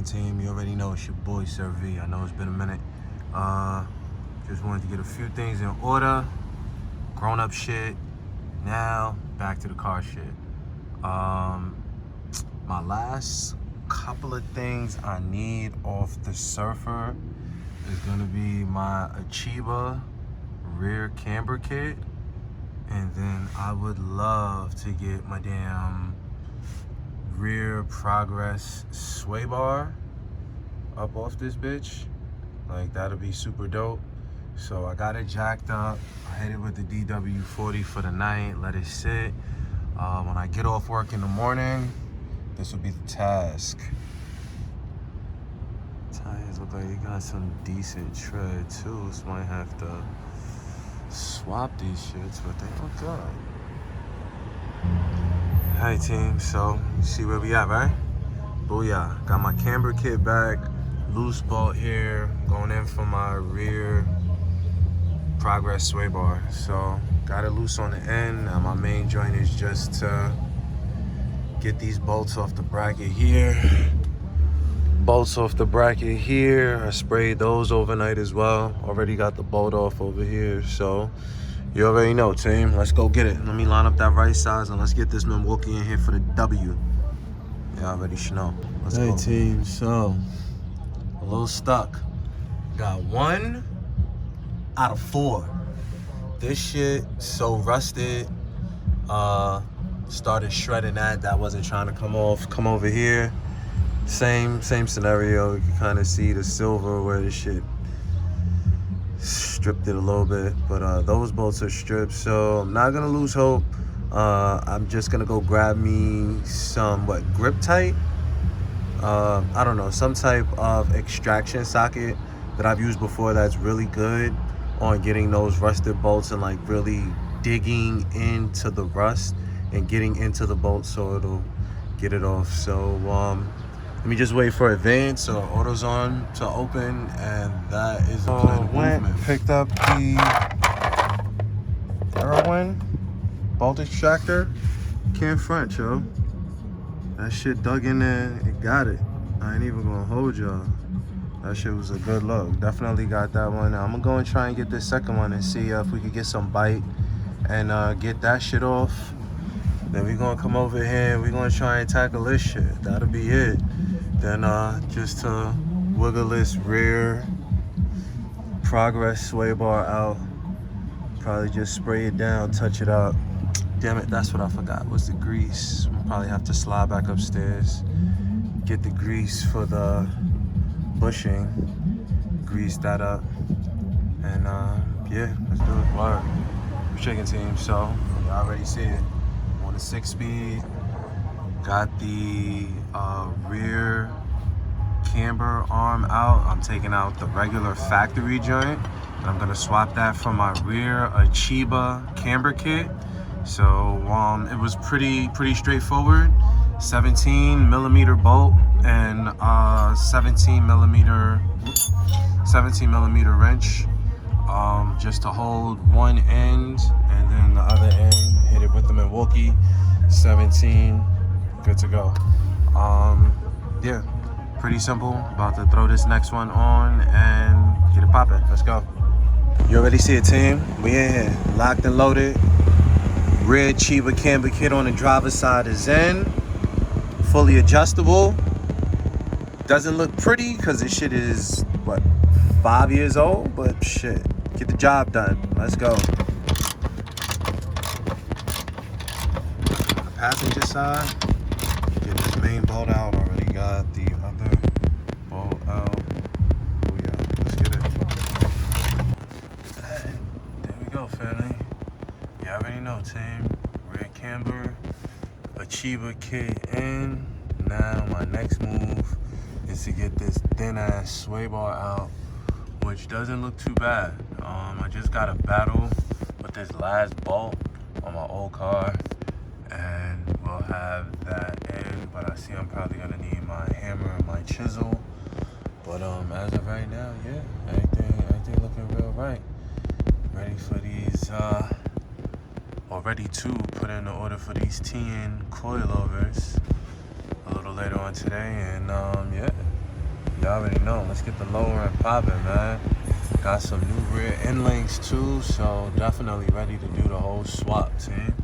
checking team. You already know it's your boy Sir V. I know it's been a minute. Just wanted to get a few things in order. Grown up shit. Now back to the car shit. My last couple of things I need off the Surfer is gonna be my Ichiba rear camber kit, and then I would love to get my damn rear progress sway bar up off this bitch. Like, that'll be super dope. So I got it jacked up. I hit it with the DW40 for the night, let it sit. When I get off work in the morning, this will be the task. Tires look like they got some decent tread too, so I might have to swap these shits, but they look good. Hey team, so you see where we at, right? Booyah. Got my camber kit back, loose bolt here, going in for my rear progress sway bar. So got it loose on the end. Now my main joint is just to get these bolts off the bracket here. Bolts off the bracket here. I sprayed those overnight as well. Already got the bolt off over here. So you already know, team. Let's go get it. Let me line up that right size and let's get this Milwaukee in here for the W. Yeah, I already should know. Let's go. Hey team, so a little stuck. Got 1 out of 4. This shit so rusted. Started shredding that wasn't trying to come off. Come over here. Same scenario. You can kind of see the silver where the shit stripped it a little bit, but those bolts are stripped, so I'm not gonna lose hope. I'm just gonna go grab me some grip tight. I don't know, some type of extraction socket that I've used before that's really good on getting those rusted bolts and like really digging into the rust and getting into the bolt so it'll get it off. So let me just wait for advance so auto's on to open, and that is the plan of movement. Picked up the Arrowin bolt extractor. Can't front, yo. That shit dug in there, it got it. I ain't even gonna hold y'all. That shit was a good look. Definitely got that one. Now I'm gonna go and try and get this second one and see if we could get some bite and get that shit off. Then we gonna come over here and we gonna try and tackle this shit. That'll be it. Then just to wiggle this rear progress sway bar out. Probably just spray it down, touch it up. Damn it, that's what I forgot, was the grease. I'll probably have to slide back upstairs, get the grease for the bushing, grease that up, and yeah, let's do it. Word. Chicken team, so you already see it. On the 6-speed, got the rear camber arm out. I'm taking out the regular factory joint, and I'm gonna swap that for my rear Ichiba camber kit. So it was pretty straightforward. 17mm bolt and 17mm wrench, just to hold one end, and then the other end hit it with the Milwaukee 17. Good to go. Yeah, pretty simple. About to throw this next one on and get it popping. Let's go. You already see it, team. We in here, locked and loaded. Rear Ichiba camber kit on the driver's side is in. Fully adjustable. Doesn't look pretty because this shit is, what, 5 years old? But shit, get the job done. Let's go. On the passenger side, get this main bolt out. Already got the other bolt out. Oh yeah, let's get it. There we go, family. You already know, team. Rear camber, Ichiba kit in. Now my next move is to get this thin ass sway bar out, which doesn't look too bad. I just got a battle with this last bolt on my old car, and we'll have that in. But I see I'm probably gonna need my hammer and my chisel. But as of right now, yeah, everything looking real right. Ready for these ready to put in the order for these TN coilovers a little later on today, and yeah, already know. Let's get the lower end popping, man. Got some new rear end links too, so definitely ready to do the whole swap, team.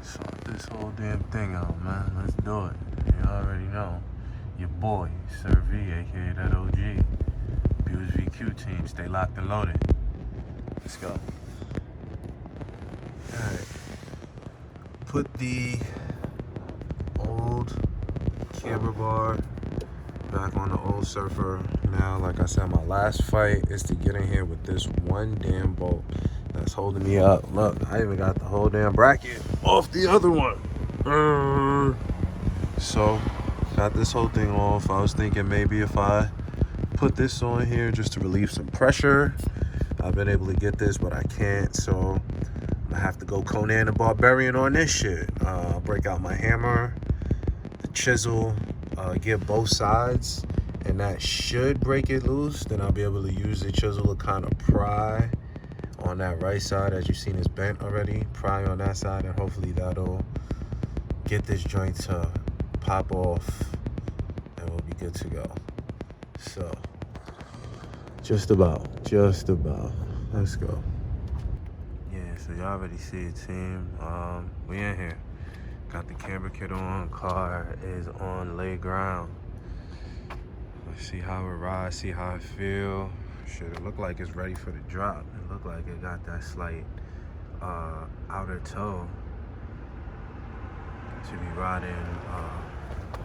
Swap this whole damn thing out, man. Let's do it. You already know. Your boy, Sir V, aka that OG. Buse VQ team, stay locked and loaded. Let's go. Alright. Put the old camber bar back on the old surfer. Now, like I said, my last fight is to get in here with this one damn bolt that's holding me up. Look, I even got the whole damn bracket off the other one. So, got this whole thing off. I was thinking maybe if I put this on here just to relieve some pressure. I've been able to get this, but I can't, so I'm gonna have to go Conan the Barbarian on this shit. Break out my hammer, the chisel, get both sides, and that should break it loose. Then I'll be able to use the chisel to kind of pry on that right side. As you've seen, it's bent already. Pry on that side, and hopefully that'll get this joint to pop off, and we'll be good to go. So, just about. Let's go. Yeah, so y'all already see it, team. We in here. Got the camber kit on. Car is on lay ground. Let's see how it rides, see how it feel. Shit, it look like it's ready for the drop. It look like it got that slight outer toe to be riding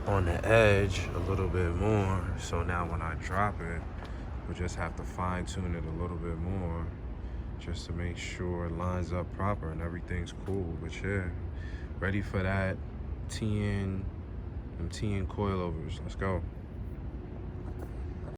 on the edge a little bit more. So now when I drop it, we'll just have to fine tune it a little bit more just to make sure it lines up proper and everything's cool. But yeah, ready for that TN coilovers. Let's go.